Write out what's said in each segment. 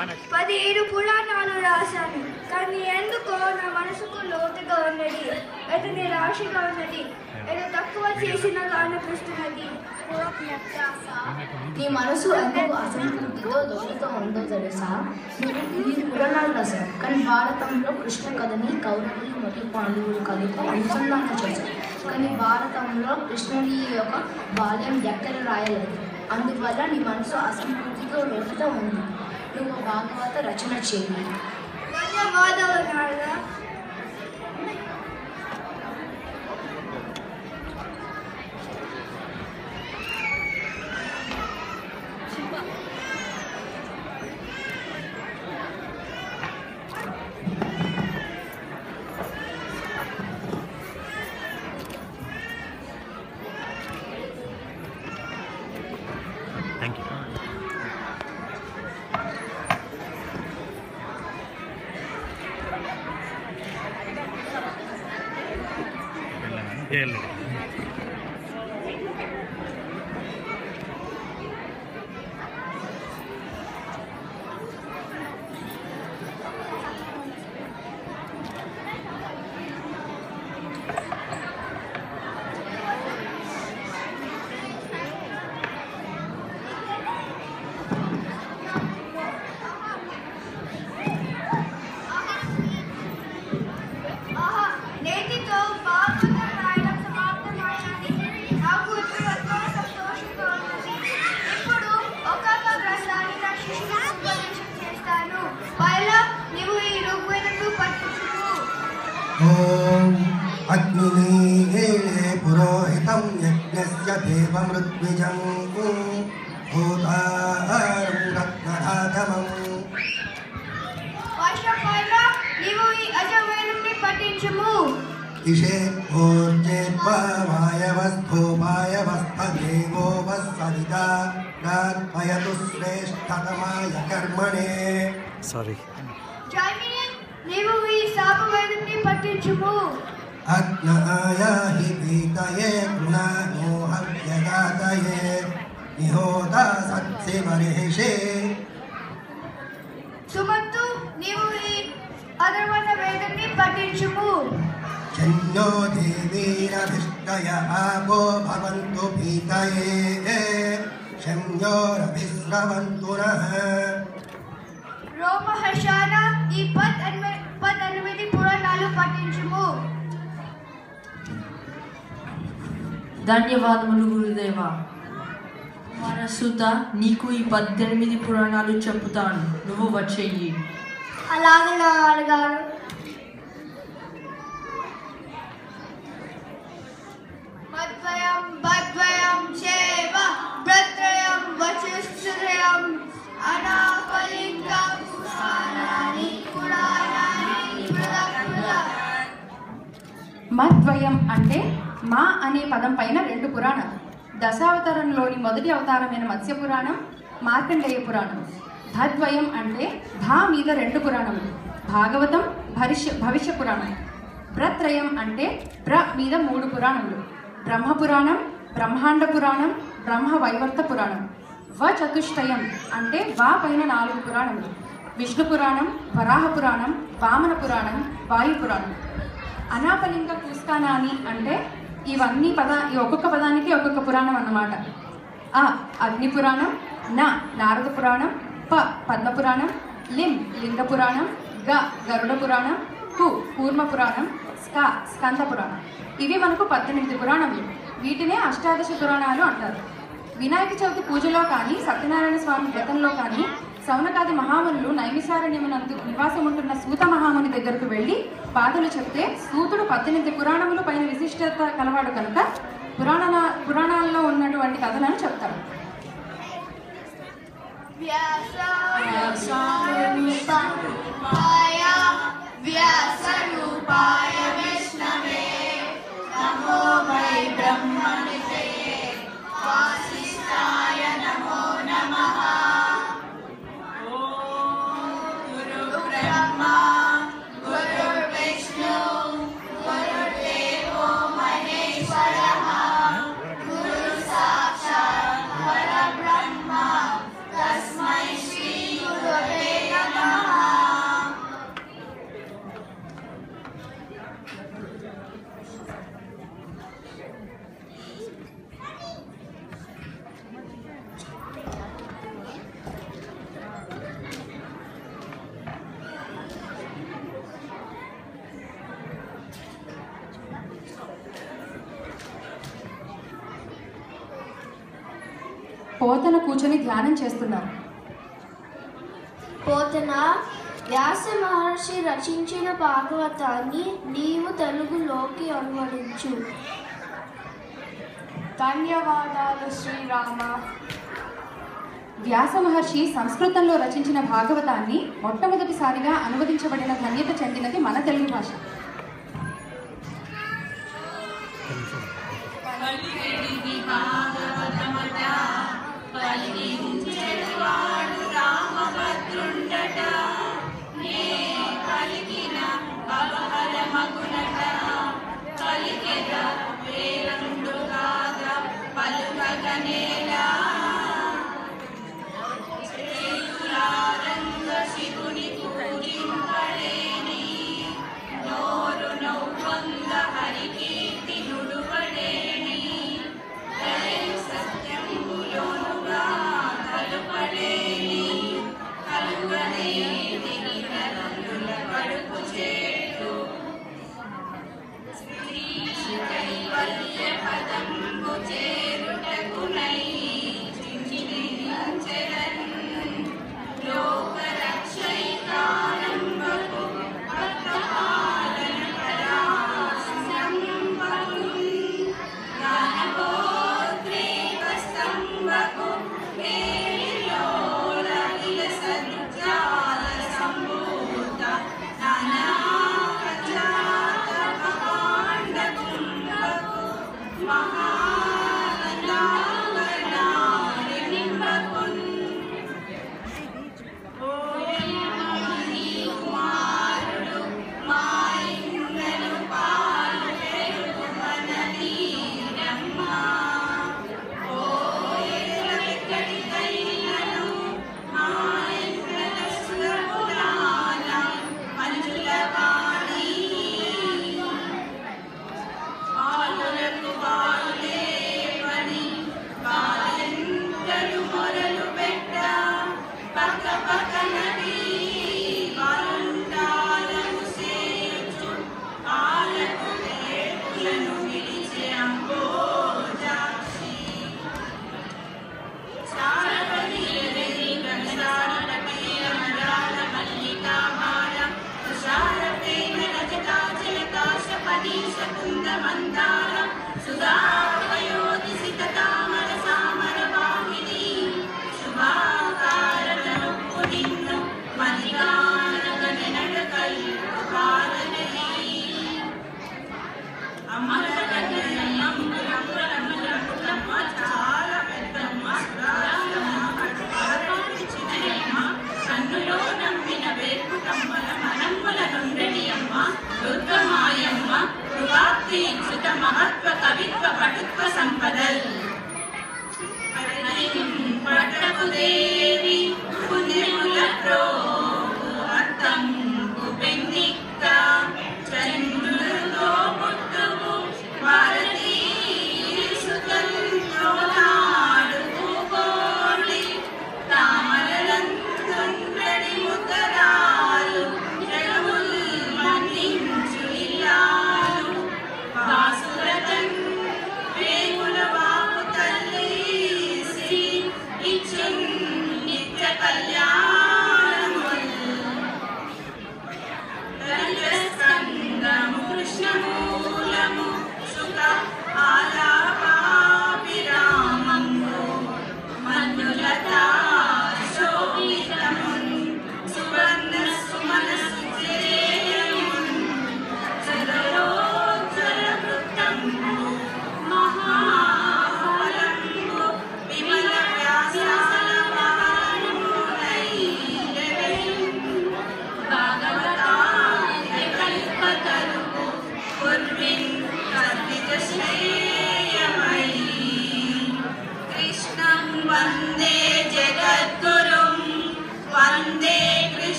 17 పురాణాలు రాశాను, కానీ ఎందుకో నా మనసుకు లోతుగా ఉన్నది, అది నిరాశగా ఉన్నది, ఏదో తక్కువ చేసినగా అనిపిస్తున్నది. నీ మనసు ఎందుకు అసంతృప్తితో దోషతో ఉందో తెలుసా? ఇది పురాణాలు రాశారు, కానీ భారతంలో కృష్ణ కథని కౌరవులు మరియు పాండవులు కథతో అనుసంధానం చేశారు. కానీ భారతంలో కృష్ణుడి యొక్క బాల్యం ఎక్కడ రాయలేదు. అందువల్ల నీ మనసు అసంతృప్తితో లోతుతో ఉంది. నువ్వు భాగవత రచన చేయి. ధన్యవాదాలు నారదా. पुरोहितं यज्ञस्य देवमृद्विजं भूतारं रत्नधातमं इषेत्पूर्जेत्वायवस्थोपायवस्थदेवो वस्सविता प्रार्थयतु श्रेष्ठतमाय कर्मणे. Sorry. अग्नायाहि पीतये गुणानो हव्यदातये निहोता सत्सि मर्हिषे. సుమంతు, నీవు ఈ అధర్వణ వేదాన్ని పఠించుము. शन्यो देवीरभिष्टय आपो भवन्तु पीतये शन्योरभिस्रवन्तु नः. రోమహర్షాన ఈ 18 పురాణాలు పఠించుము. ధన్యవాదములు గురుదేవా. మనసుత నీకు ఈ 18 పురాణాలు చెప్పుతాను, నువ్వు వచ్చేయి. అలాగే నాన్నగారు. మద్వయం భద్వయం చేవ భద్రయం వచిష్ఠయం అనాపలింగం కుసానాని కుడానాని ప్రదక్కుల. మద్వయం అంటే మా అనే పదం పైన 2 పురాణాలు. దశావతారంలోని మొదటి అవతారమైన మత్స్య పురాణం, మార్కండేయ పురాణం. ధద్వయం అంటే ధా మీద 2 పురాణములు, భాగవతం, భవిష్య పురాణం. ప్రత్రయం అంటే ప్ర మీద 3 పురాణములు, బ్రహ్మపురాణం, బ్రహ్మాండ పురాణం, బ్రహ్మ వైవర్త పురాణం. చతుష్టయం అంటే వా పైన 4 పురాణములు, విష్ణు పురాణం, వరాహ పురాణం, వామన పురాణం, వాయు పురాణం. అనాపలింగ పుష్కానాని అంటే ఈ ఒక్కొక్క పదానికి ఒక్కొక్క పురాణం అన్నమాట. అ అగ్ని పురాణం, న నారద పురాణం, ప పద్మ పురాణం, లిం లింగ పురాణం, గ గరుడ పురాణం, కు కూర్మ పురాణం, స్క స్కంద పురాణం. ఇవి మనకు 18 పురాణములు. వీటినే అష్టాదశ పురాణాలు అంటారు. వినాయక చవితి పూజలో కానీ, సత్యనారాయణ స్వామి వ్రతంలో కానీ సౌనకాది మహామునులు నైమిసారణ్యమునందు నివాసం ఉంటున్న సూత మహాముని దగ్గరకు వెళ్ళి బాధలు చెప్తే సూతుడు 18 పురాణములు పైన విశిష్టత కలవాడు కనుక పురాణాల్లో ఉన్నటువంటి కథలను చెప్తాడు. వ్యాసరూపాయ విష్ణవే నమో వై బ్రహ్మనిధే వాసిష్ఠాయ నమో నమః. గురు బ్రహ్మా గురు విష్ణు గురుదేవో మహేశ్వరః గురు సాక్షాత్ పరబ్రహ్మ తస్మై శ్రీ గురవే పోతన కూర్చొని ధ్యానం చేస్తున్నారు. పోతన, వ్యాస మహర్షి రచించిన భాగవతాన్ని నీవు తెలుగులోకి అనువదించు. ధన్యవాదాలు శ్రీరామ. వ్యాస మహర్షి సంస్కృతంలో రచించిన భాగవతాన్ని మొట్టమొదటిసారిగా అనువదించబడిన ధన్యత చెందినది మన తెలుగు భాష.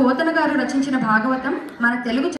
పోతన గారు రచించిన భాగవతం మన తెలుగు